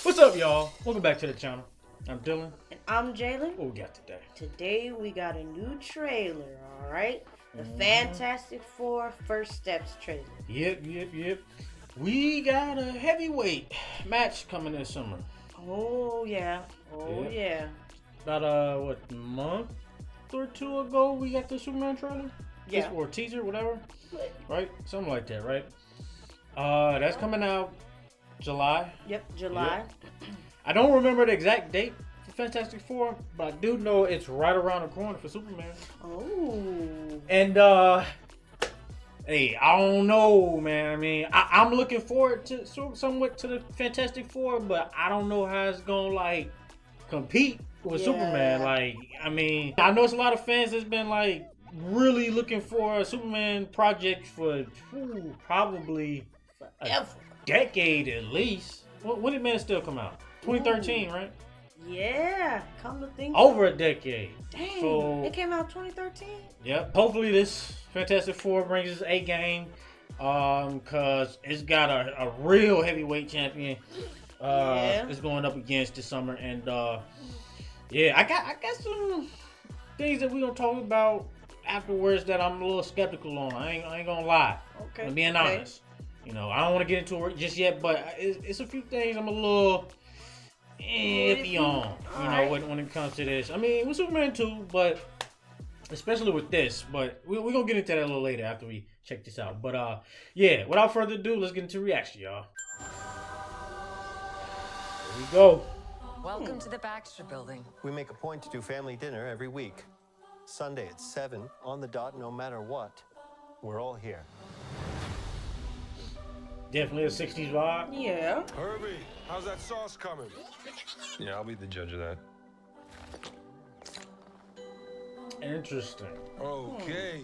What's up, y'all? Welcome back to the channel. I'm Dylan. And I'm Jalen. What we got today? Today we got a new trailer, alright? The Fantastic Four First Steps trailer. Yep. We got a heavyweight match coming this summer. Oh, yeah. Yeah. About a month or two ago, we got the Superman trailer? Yeah. Or teaser, whatever. Right? Something like that, right? That's coming out July. Yep, July. Yep. I don't remember the exact date for Fantastic Four, but I do know it's right around the corner for Superman. Oh. And hey, I don't know, man. I mean, I'm looking forward to somewhat to the Fantastic Four, but I don't know how it's gonna like compete with Superman. Like, I mean, I know it's a lot of fans that's been like really looking for a Superman project for probably a decade at least. When did Man of Steel come out? 2013, right? Yeah, come to think. Over a decade. Dang, so, it came out 2013? Yep. Hopefully this Fantastic Four brings us a game. Cause it's got a real heavyweight champion. It's going up against this summer, and I got some things that we gonna talk about afterwards that I'm a little skeptical on. I ain't gonna lie. Okay. I'm being honest. You know, I don't want to get into it just yet, but it's a few things I'm a little iffy on. When it comes to this. I mean, with Superman 2, but especially with this. But we're gonna get into that a little later after we check this out. But without further ado, let's get into reaction, y'all. Here we go. Welcome to the Baxter Building. We make a point to do family dinner every week. Sunday at 7, on the dot, no matter what. We're all here. Definitely a 60s vibe. Yeah. Herbie, how's that sauce coming? Yeah, I'll be the judge of that. Interesting. Okay.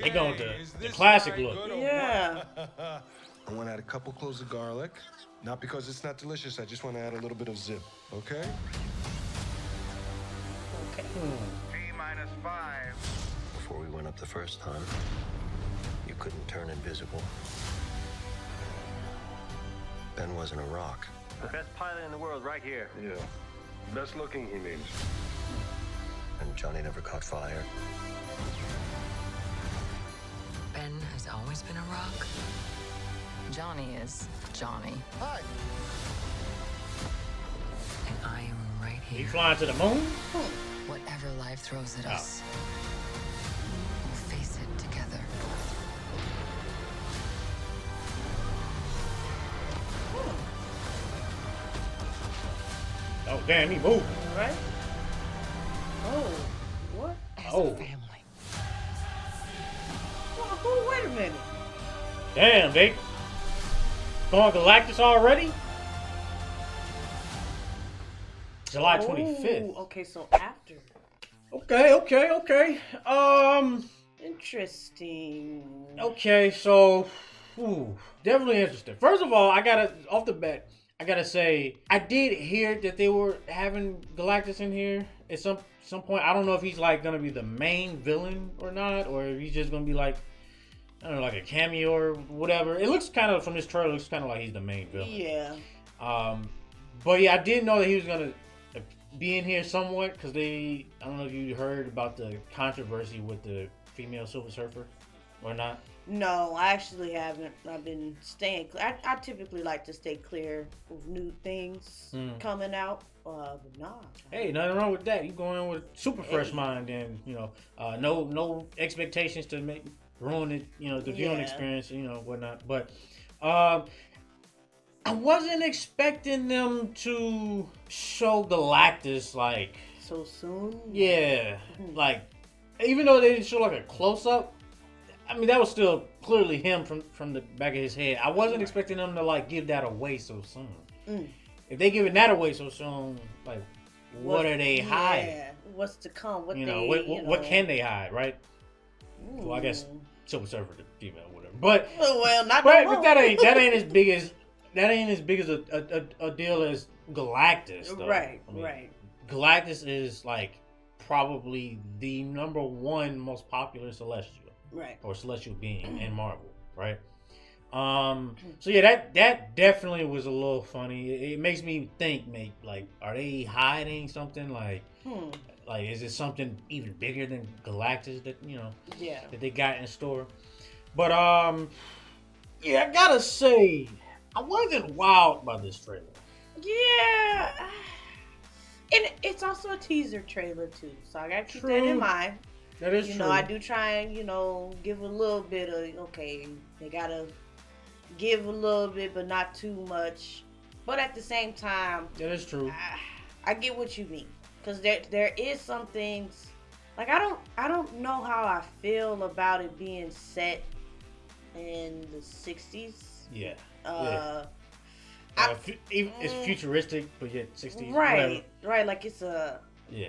They going with the classic look. Yeah. I want to add a couple cloves of garlic. Not because it's not delicious, I just want to add a little bit of zip, okay? Okay. T-5. Before we went up the first time, you couldn't turn invisible. Ben wasn't a rock. The best pilot in the world right here. Yeah. Best looking, he means. And Johnny never caught fire. Ben has always been a rock. Johnny is Johnny. Hi. And I am right You here. flying to the moon? Whatever life throws at us, we'll face it together. Oh damn, he moved. Right? Oh, what? As Oh. a family. Oh, wait a minute. Damn, they going Galactus already? July 25th. Oh, okay, so after. Okay. Interesting. Okay, so definitely interesting. First of all, I gotta say I did hear that they were having Galactus in here at some point. I don't know if he's like gonna be the main villain or not, or if he's just gonna be like, I don't know, like a cameo or whatever. It looks kind of, from this trailer, it looks kind of like he's the main villain. Yeah. But yeah, I did know that he was gonna be in here somewhat, because I don't know if you heard about the controversy with the female Silver Surfer or not. No, I actually haven't. I've been staying. I typically like to stay clear of new things coming out. But nah. Hey, nothing wrong with that. You go in with super fresh mind, and no expectations to ruin it. The viewing experience, whatnot. But I wasn't expecting them to show Galactus like So soon? yeah, like even though they didn't show like a close up. I mean, that was still clearly him from the back of his head. I wasn't expecting them to like give that away so soon. If they giving that away so soon, like what are they hiding? What's to come? What what can they hide, right? Well, I guess Silver Surfer, the female, whatever. But that ain't as big as a deal as Galactus, though. Right, I mean, right. Galactus is like probably the #1 most popular Celestial. Right. Or celestial being in Marvel, right? So yeah, that definitely was a little funny. It makes me think, mate, like, are they hiding something? Like is it something even bigger than Galactus that that they got in store? But yeah, I gotta say, I wasn't wowed by this trailer. Yeah. And it's also a teaser trailer too, so I gotta keep that in mind. That is true. I do try and give a little bit of they gotta give a little bit, but not too much. But at the same time, that is true. I get what you mean, because there is some things like I don't know how I feel about it being set in the 60s. Yeah. It's futuristic, but yet 60s. Right, right. Like it's a. Yeah.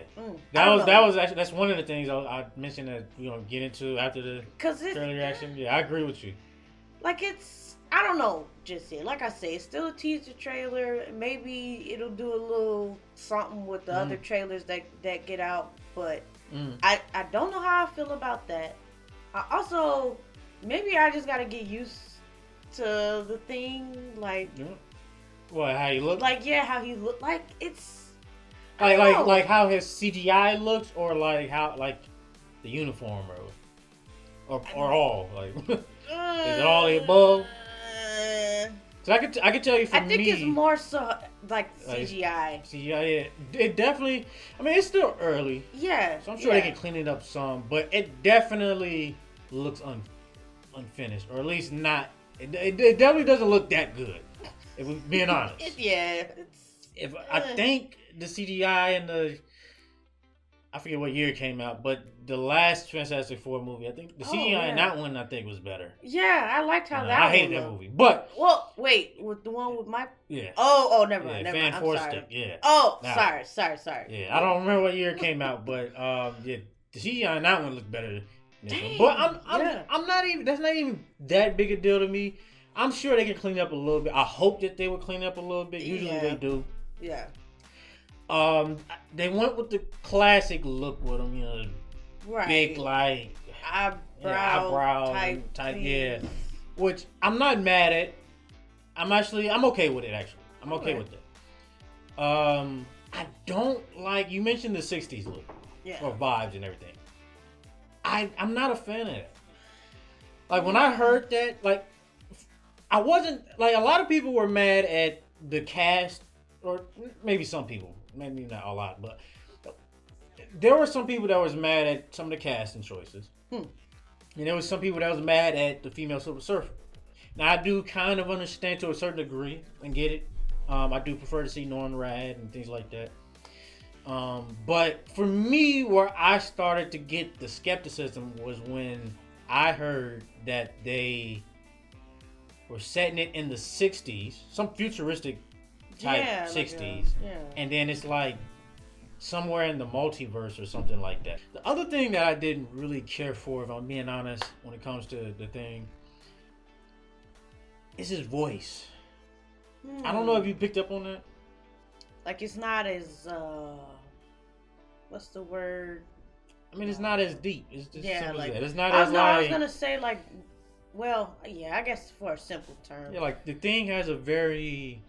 That was actually that's one of the things I mentioned that get into after the trailer reaction. Yeah, I agree with you. Like I don't know, just yet. Like I say, it's still a teaser trailer. Maybe it'll do a little something with the other trailers that get out, but I don't know how I feel about that. I also maybe I just gotta get used to the thing, like. Yeah. What, how he look? Like, yeah, how he look. Like, it's... Like how his CGI looks, or like how, like, the uniform, or all, like... Is it all the above? So I could tell you from me... I think it's more so, like, CGI. CGI, yeah. It definitely... I mean, it's still early. Yeah. So I'm sure they can clean it up some, but it definitely looks unfinished, or at least not... It definitely doesn't look that good. If we're being honest. I think the CGI and I forget what year it came out, but the last Fantastic Four movie, I think the CGI in that one, I think, was better. Yeah, I liked how that. I hated that movie, but wait, with the one with my yeah. Oh, never mind. Fan Force Stick, yeah. Oh, sorry. Yeah, I don't remember what year it came out, but yeah, the CGI in that one looked better than this one. But I'm not even. That's not even that big a deal to me. I'm sure they can clean up a little bit. I hope that they would clean up a little bit. Usually they do. Yeah. They went with the classic look with them, right. Big like eyebrow type, yeah. Which I'm not mad at. I'm okay with it. Actually, I'm okay with that. I don't like. You mentioned the '60s look, or vibes and everything. I'm not a fan of that. Like when I heard that, like. I wasn't, like, a lot of people were mad at the cast, or maybe some people, maybe not a lot, but there were some people that was mad at some of the casting choices. And there was some people that was mad at the female Silver Surfer. Now, I do kind of understand to a certain degree and get it. I do prefer to see Norman Rad and things like that. But for me, where I started to get the skepticism was when I heard that they... We're setting it in the 60s, some futuristic type 60s. And then it's like somewhere in the multiverse or something like that. The other thing that I didn't really care for, if I'm being honest, when it comes to the thing, is his voice. I don't know if you picked up on that. Like it's not as, what's the word? I mean, it's not as deep. It's just simple as that. It's not I as like... I was going to say like... Well, yeah, I guess for a simple term. Yeah, like the Thing has a very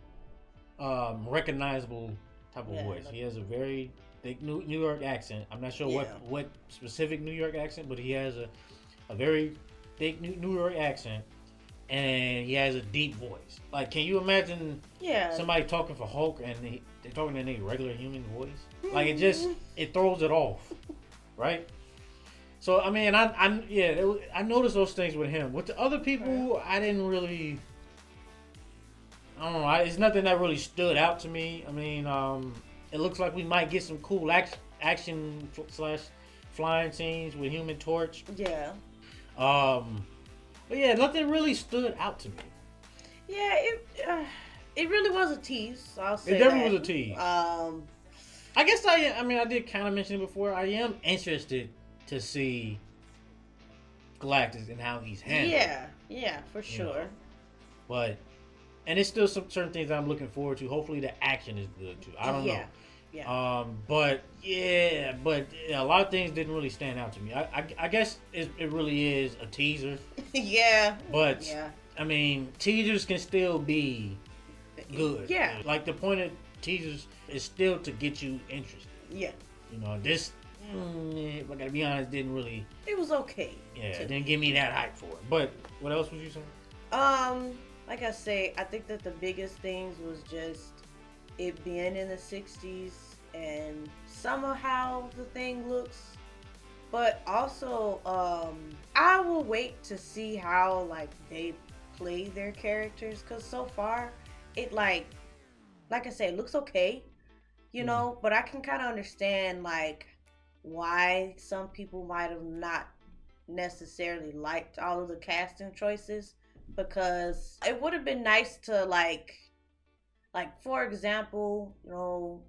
recognizable type of voice. Like, he has a very thick New York accent. I'm not sure what specific New York accent, but he has a very thick New York accent, and he has a deep voice. Like, can you imagine somebody talking for Hulk and they're talking in a regular human voice? Like, it throws it off, right? So, I mean, I noticed those things with him. With the other people, I didn't really... I don't know. It's nothing that really stood out to me. I mean, it looks like we might get some cool action / flying scenes with Human Torch. Yeah. But yeah, nothing really stood out to me. Yeah, it really was a tease. I'll say it definitely was a tease. I guess I did kind of mention it before. I am interested to see Galactus and how he's handled. Yeah, for sure. But it's still some certain things I'm looking forward to. Hopefully the action is good too. I don't know. Yeah. But a lot of things didn't really stand out to me. I guess it really is a teaser. Yeah. But I mean, teasers can still be good. Yeah. Like the point of teasers is still to get you interested. Yeah. You know, this, if I gotta be honest, didn't really. It was okay. Yeah, it didn't give me that hype for it. But what else was you saying? Like I say, I think that the biggest things was just it being in the 60s and somehow the thing looks. But also, I will wait to see how like they play their characters, because so far it like I said, it looks okay, you know, but I can kind of understand like why some people might have not necessarily liked all of the casting choices, because it would have been nice to like for example, you know,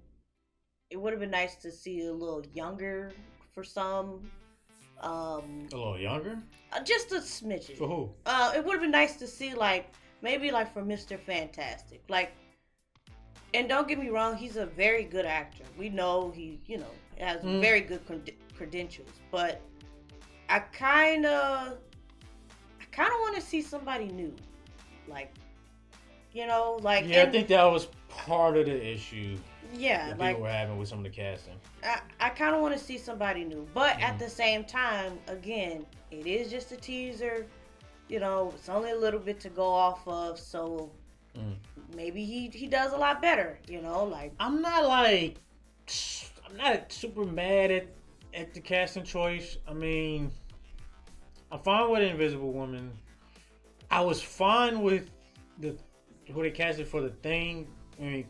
it would have been nice to see a little younger for some. A little younger? Just a smidgen. For who? It would have been nice to see like maybe like for Mr. Fantastic, like. And don't get me wrong, he's a very good actor. We know he, you know, has very good credentials. But I kind of want to see somebody new, like, you know, like. Yeah, I think that was part of the issue. Yeah, that like people were having with some of the casting. I kind of want to see somebody new, but at the same time, again, it is just a teaser. You know, it's only a little bit to go off of, so. Maybe he does a lot better, you know, like. I'm not super mad at the casting choice. I mean, I'm fine with Invisible Woman. I was fine with who they casted for The Thing. I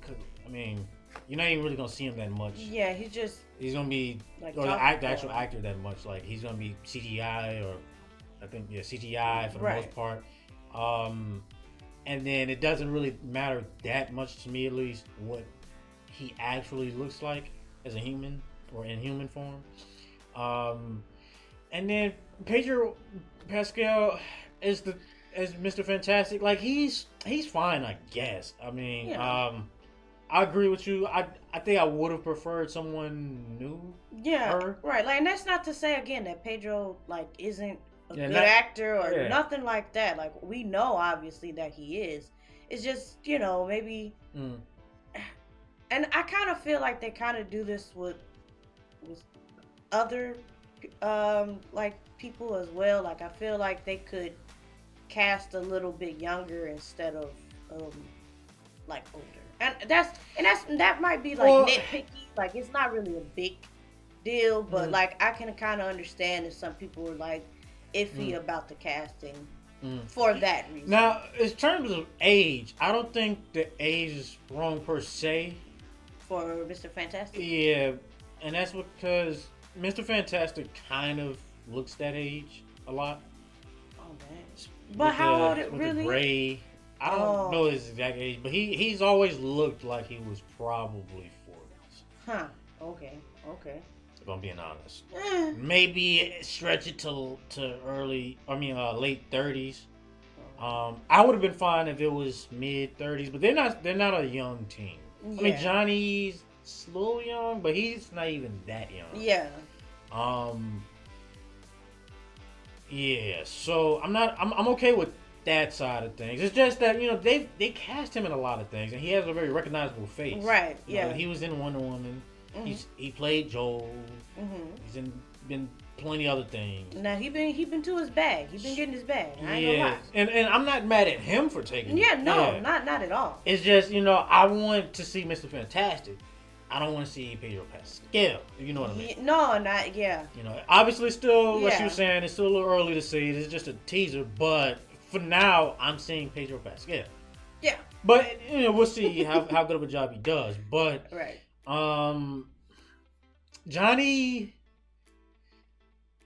mean, you're not even really gonna see him that much. Yeah, he's gonna be like, or the actual actor that much. Like he's gonna be CGI or I think CGI for the most part. And then it doesn't really matter that much to me, at least, what he actually looks like as a human or in human form. And then Pedro Pascal as Mr. Fantastic, like he's fine, I guess. I mean, I agree with you. I think I would have preferred someone new. Yeah, right. Like, and that's not to say again that Pedro like isn't a good actor or nothing like that. Like, we know obviously that he is. It's just, you know, maybe. And I kind of feel like they kind of do this with other like people as well. Like, I feel like they could cast a little bit younger instead of like older. And that might be like nitpicky. Like, it's not really a big deal, but like I can kind of understand if some people were like iffy about the casting for that reason. Now, in terms of age, I don't think the age is wrong per se. For Mr. Fantastic? Yeah, and that's because Mr. Fantastic kind of looks that age a lot. Oh, man. But how old it with really? The gray. I don't know his exact age, but he's always looked like he was probably 40s. Huh. Okay. If I'm being honest. Maybe stretch it to late 30s. I would have been fine if it was mid 30s, but they're not a young team. Yeah. I mean, Johnny's a little young, but he's not even that young. Yeah. Yeah, so I'm okay with that side of things. It's just that, you know, they cast him in a lot of things, and he has a very recognizable face. Right. You know, he was in Wonder Woman. He played Joel. He's been plenty other things. Now he been to his bag. He been getting his bag. I ain't gonna lie. And I'm not mad at him for taking it. Not at all. It's just, you know, I want to see Mr. Fantastic. I don't want to see Pedro Pascal. You know what I mean? No, not yeah. You know, obviously, still what you were saying, it's still a little early to see. It's just a teaser, but for now, I'm seeing Pedro Pascal. Yeah. But you know, we'll see how good of a job he does. But right. Johnny,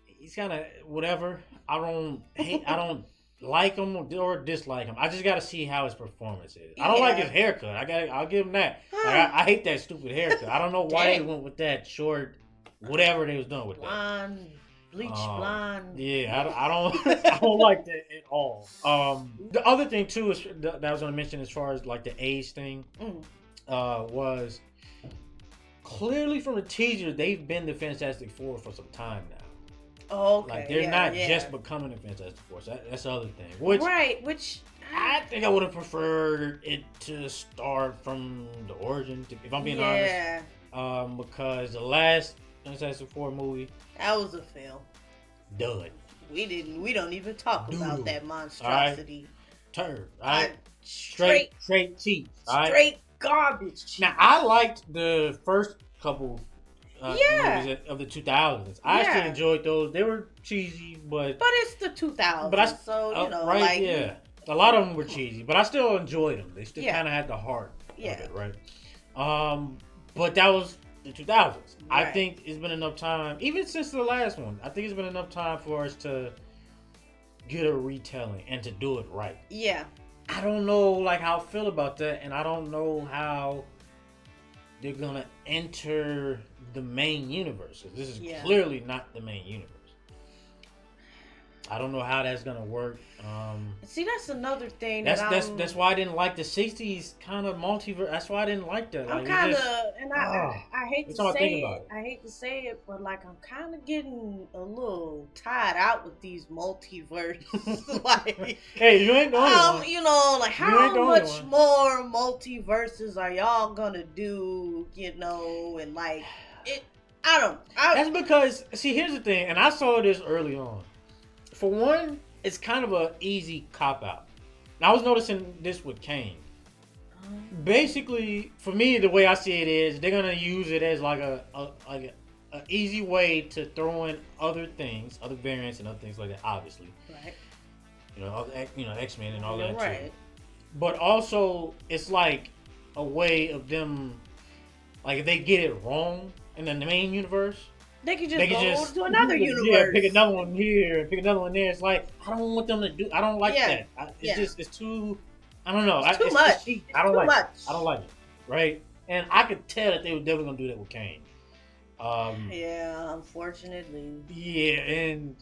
he's kind of whatever. I don't like him or dislike him. I just got to see how his performance is. I don't like his haircut. I'll give him that. Like, I hate that stupid haircut. I don't know why they went with that short, whatever they was doing with that. Bleach blonde. Yeah, I don't like that at all. The other thing too is that I was going to mention as far as like the age thing was clearly from the teaser they've been the Fantastic Four for some time now. Oh, okay. Like they're not just becoming the Fantastic Four. So that's the other thing. Which I think I would have preferred it to start from the origin, if I'm being honest. Because the last Fantastic Four movie, that was a fail. dud. We don't even talk about that monstrosity. Turd. Alright. Straight cheese. straight garbage cheese. Now I liked the first couple movies of the 2000s. I actually enjoyed those. They were cheesy, but it's the 2000s, so you know, right? like, yeah, a lot of them were cheesy, but I still enjoyed them. They still kind of had the heart of it, right? But that was the 2000s. I think it's been enough time, even since the last one. I think it's been enough time for us to get a retelling and to do it right. Yeah. I don't know like how I feel about that, and I don't know how they're gonna enter the main universe. This is clearly not the main universe. I don't know how that's gonna work. See, that's another thing. That's why I didn't like the '60s kind of multiverse. That's why I didn't like that. I'm like, kind of, and I hate to say it. I hate to say it, but like I'm kind of getting a little tired out with these multiverses. Like, hey, you ain't the only one. You know, like how much more multiverses are y'all gonna do? You know, and like it. That's because here's the thing, and I saw this early on. For one, it's kind of an easy cop-out. I was noticing this with Kane. Basically, for me, the way I see it is they're gonna use it as like a easy way to throw in other things, other variants and other things like that. Obviously, right? X-Men and all that right. too. But also, it's like a way of them, like if they get it wrong in the main universe. They could just go to another universe. Yeah, pick another one here, pick another one there. It's like, I don't want them to do. I don't like that. It's too. I don't know. It's too much. I don't like it. I don't like it. Right? And I could tell that they were definitely gonna do that with Kane. Yeah, unfortunately. Yeah, and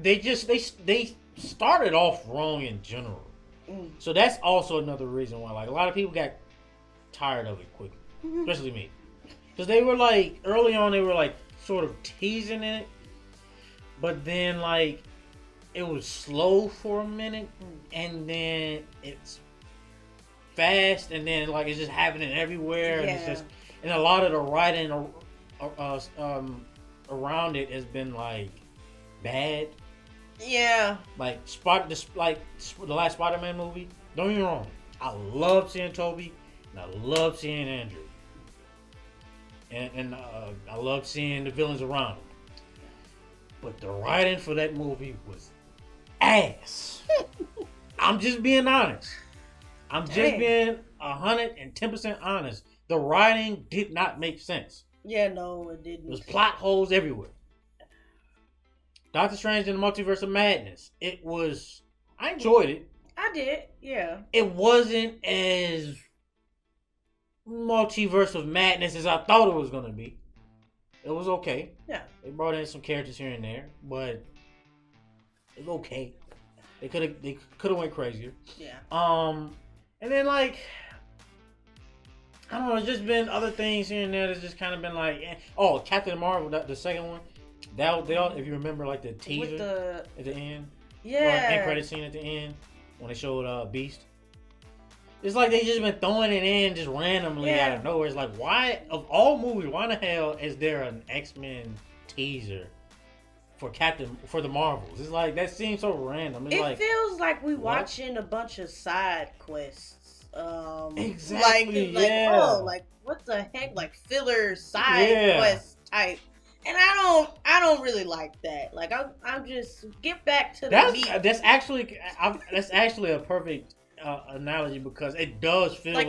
they started off wrong in general. So that's also another reason why, like, a lot of people got tired of it quickly, especially me. Because they were like, early on, they were like sort of teasing it, but then like it was slow for a minute, and then it's fast, and then like it's just happening everywhere, and it's just, and a lot of the writing around it has been like bad. Yeah. Like the last Spider-Man movie. Don't get me wrong, I love seeing Tobey, and I love seeing Andrew. And I love seeing the villains around him. But the writing for that movie was ass. I'm just being honest. I'm just being 110% honest. The writing did not make sense. Yeah, no, it didn't. There was plot holes everywhere. Doctor Strange in the Multiverse of Madness. I enjoyed it. I did, yeah. It wasn't as Multiverse of Madness as I thought it was gonna be. It was okay. Yeah. They brought in some characters here and there, but it was okay. They could have went crazier. Yeah. And then like, I don't know, it's just been other things here and there that's just kind of been like, Captain Marvel, the second one. If you remember, like the teaser at the end, end credit scene at the end when they showed Beast. It's like they just been throwing it in just randomly out of nowhere. It's like, why, of all movies, why in the hell is there an X-Men teaser for the Marvels? It's like, that seems so random. It feels like we watching a bunch of side quests. Exactly. Like what the heck? Like filler side quest type. And I don't really like that. Like I'm just get back to the meat. That's actually a perfect analogy, because it does feel like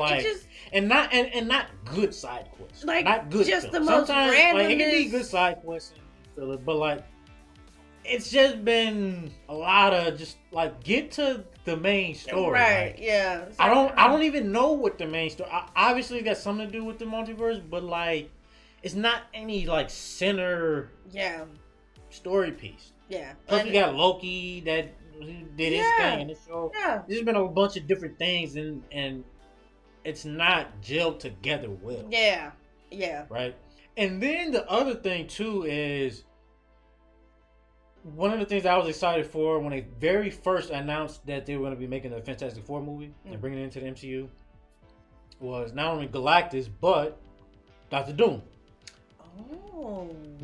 not good side quests, like not good just stuff. The most random. Like, it can be good side quests, but like it's just been a lot of just like get to the main story. Right? Like, yeah. I don't even know what the main story. Obviously, it got something to do with the multiverse, but like it's not any like center. Story piece. Yeah. Plus, we got Loki that did his thing in the show. Yeah. There's been a bunch of different things, and it's not gelled together well. Yeah. Yeah. Right. And then the other thing too is one of the things I was excited for when they very first announced that they were going to be making the Fantastic Four movie and bringing it into the MCU was not only Galactus but Doctor Doom.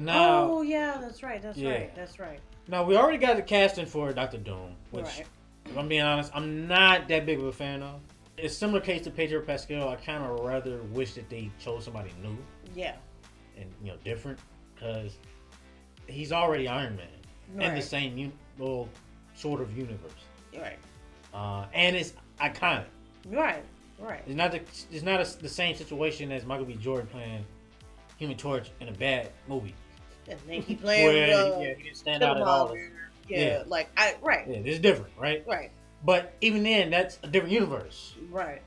Oh yeah, that's right. That's right. Now we already got the casting for Doctor Doom, which, if I'm being honest, I'm not that big of a fan of. It's a similar case to Pedro Pascal. I kind of rather wish that they chose somebody new. Yeah. And different, because he's already Iron Man in the same sort of universe. Right. And it's iconic. Right. It's not the same situation as Michael B. Jordan playing Human Torch in a bad movie. And then he playing he didn't stand out at all. Yeah, right. Yeah, it's different, right? Right. But even then, that's a different universe. Right.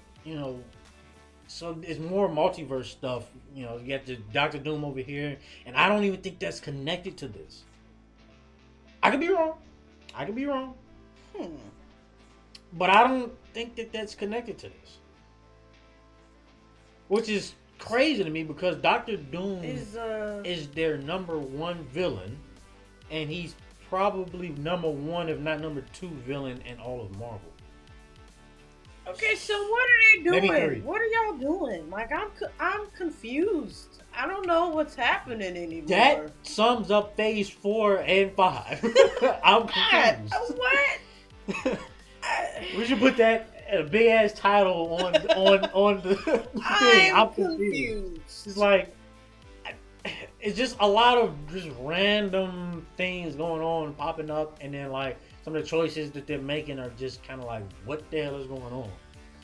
So it's more multiverse stuff. You got the Doctor Doom over here, and I don't even think that's connected to this. I could be wrong. But I don't think that that's connected to this. Which is crazy to me because Doctor Doom is their number one villain, and he's probably number one, if not number two, villain in all of Marvel. Okay, so what are they doing? Maybe 3. What are y'all doing? Like, I'm confused. I don't know what's happening anymore. That sums up Phase 4 and 5. I'm confused. What? We should put that a big ass title on the thing. I'm confused. It's like it's just a lot of just random things going on, popping up, and then like some of the choices that they're making are just kind of like, what the hell is going on?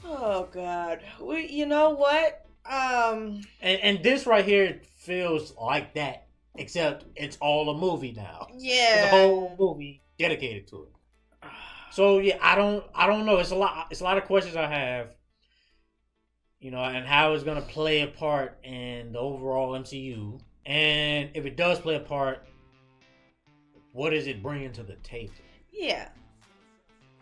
Oh God, you know what? And this right here feels like that, except it's all a movie now. Yeah, it's a whole movie dedicated to it. So yeah, I don't know. It's a lot of questions I have. And how it's gonna play a part in the overall MCU, and if it does play a part, what is it bringing to the table? Yeah,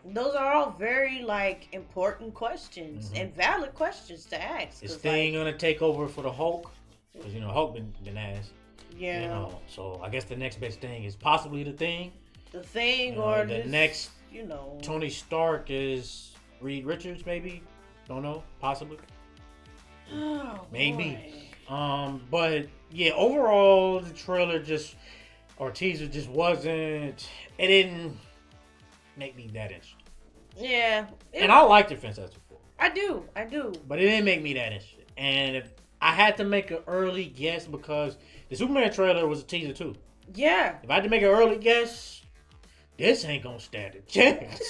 those are all very important questions and valid questions to ask. Is Thing gonna take over for the Hulk? Because Hulk been asked. Yeah. So I guess the next best thing is possibly the Thing. The Thing, or the next. know, Tony Stark is Reed Richards, maybe. Don't know. Possibly. Oh, maybe. Boy. But yeah, overall the trailer teaser just wasn't. It didn't make me that interested. Yeah. And I liked the Fantastic Four. I do. But it didn't make me that interested. And if I had to make an early guess, because the Superman trailer was a teaser too. Yeah. If I had to make an early guess, this ain't gonna stand a chance.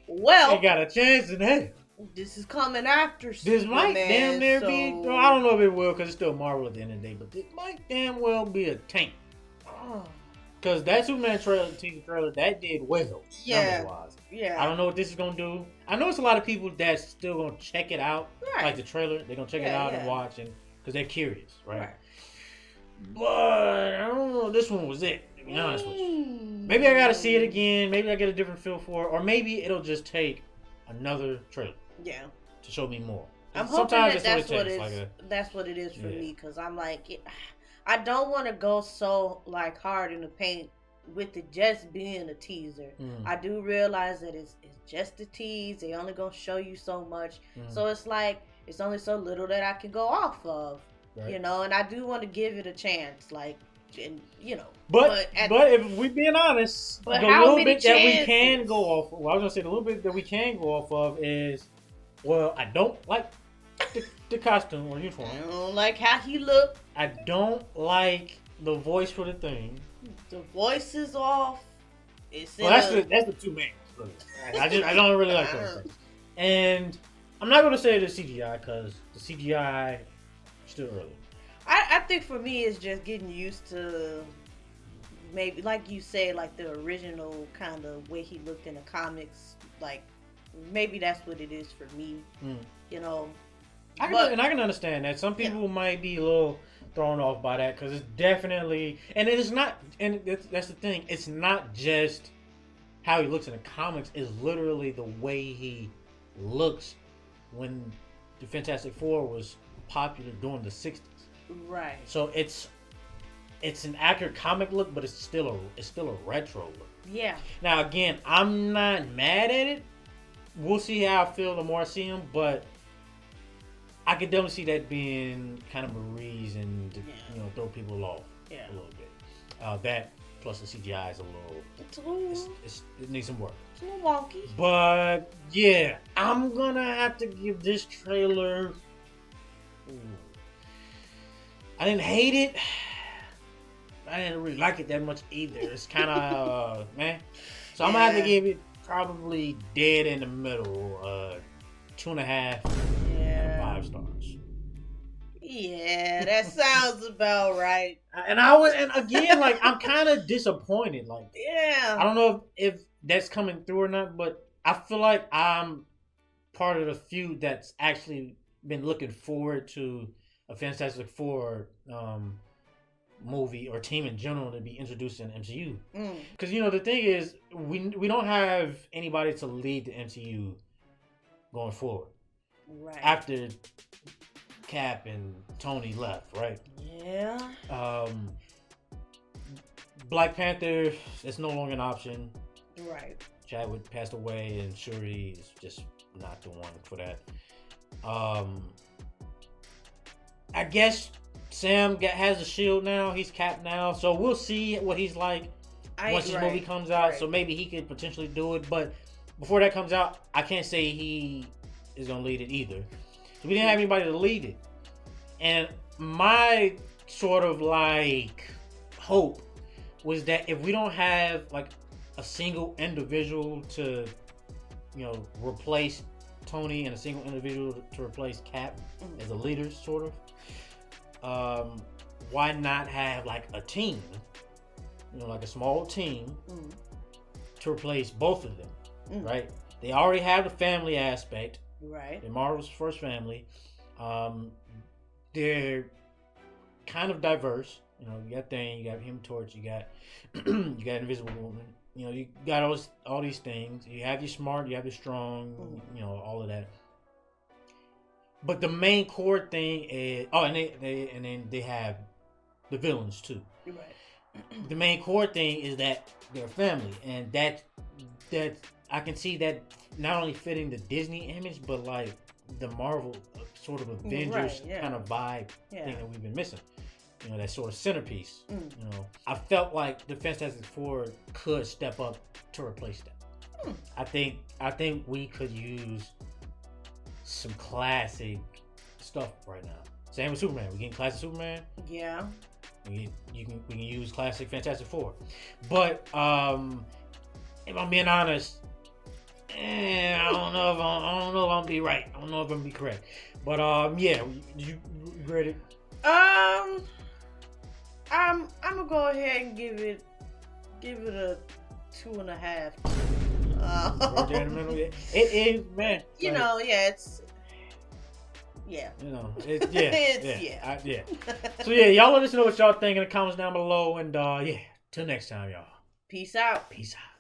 Well, they got a chance in hell. This is coming after This Superman, might damn near be. Well, I don't know if it will, because it's still Marvel at the end of the day. But this might damn well be a tank. Because that Superman teaser trailer, that did well. Yeah. Numbers-wise. Yeah. I don't know what this is gonna do. I know it's a lot of people that's still gonna check it out, like the trailer. They're gonna check it out and watch, because they're curious, right? But I don't know. This one was it. To be honest with you. Maybe I gotta see it again. Maybe I get a different feel for it, or maybe it'll just take another trailer. Yeah. To show me more. I'm hoping that's what it is for me, because I'm like, I don't want to go so hard in the paint with it just being a teaser. I do realize that it's just a tease. They only gonna show you so much, so it's like it's only so little that I can go off of, and I do want to give it a chance, and But if we being honest, the little bit that we can go off of, I was gonna say the little bit that we can go off of is, well, I don't like the costume or uniform. I don't like how he looked. I don't like the voice for the Thing. The voice is off. That's the two main. I don't really like those things. And I'm not gonna say the CGI, because the CGI is still early. I think for me it's just getting used to, maybe like you said, the original kind of way he looked in the comics. Maybe that's what it is for me. I can understand that. Some people might be a little thrown off by that, because it's definitely, and it is not, and that's the thing. It's not just how he looks in the comics. It's literally the way he looks when the Fantastic Four was popular during the 60s. Right. So it's it's an accurate comic look, but it's still a retro look. Yeah. Now again, I'm not mad at it. We'll see how I feel the more I see him, but I could definitely see that being kind of a reason to throw people off a little bit. That plus the CGI is a little. It's a little. It needs some work. It's a little wonky. But yeah, I'm gonna have to give this trailer. I didn't hate it. I didn't really like it that much either. It's kind of man. So I'm gonna have to give it probably dead in the middle. 2.5. 5 stars. Yeah, that sounds about right. And again, like I'm kind of disappointed. Like, I don't know if that's coming through or not, but I feel like I'm part of the few that's actually been looking forward to a Fantastic Four movie or team in general to be introduced in the MCU. Because the thing is, we don't have anybody to lead the MCU going forward. Right. After Cap and Tony left, right? Yeah. Black Panther is no longer an option. Right. Chadwick passed away, and Shuri is just not the one for that. I guess Sam has a shield now. He's Cap now, so we'll see what he's like once the movie comes out. So maybe he could potentially do it, but before that comes out, I can't say he is gonna lead it either. So we didn't have anybody to lead it, and my sort of like hope was that if we don't have like a single individual to replace Tony and a single individual to replace Cap as a leader, sort of, why not have like a team, like a small team to replace both of them, right? They already have the family aspect. Right. They're Marvel's first family. They're kind of diverse. You got Thane, you got Human Torch, you got Invisible Woman. You got all these things. You have your smart, you have your strong, all of that. But the main core thing is and then they have the villains too. Right. The main core thing is that they're family, and that I can see that not only fitting the Disney image, but like the Marvel sort of Avengers kind of vibe thing that we've been missing. That sort of centerpiece. I felt like the Fantastic Four could step up to replace that. I think we could use some classic stuff right now. Same with Superman. We're getting classic Superman. Yeah. We can use classic Fantastic Four. But if I'm being honest, I don't know if I'm gonna be right. I don't know if I'm gonna be correct. But you read it? I'm gonna go ahead and give it a 2.5. Right there in the middle. It is, man. It's So y'all let us know what y'all think in the comments down below, and till next time, y'all. Peace out. Peace out.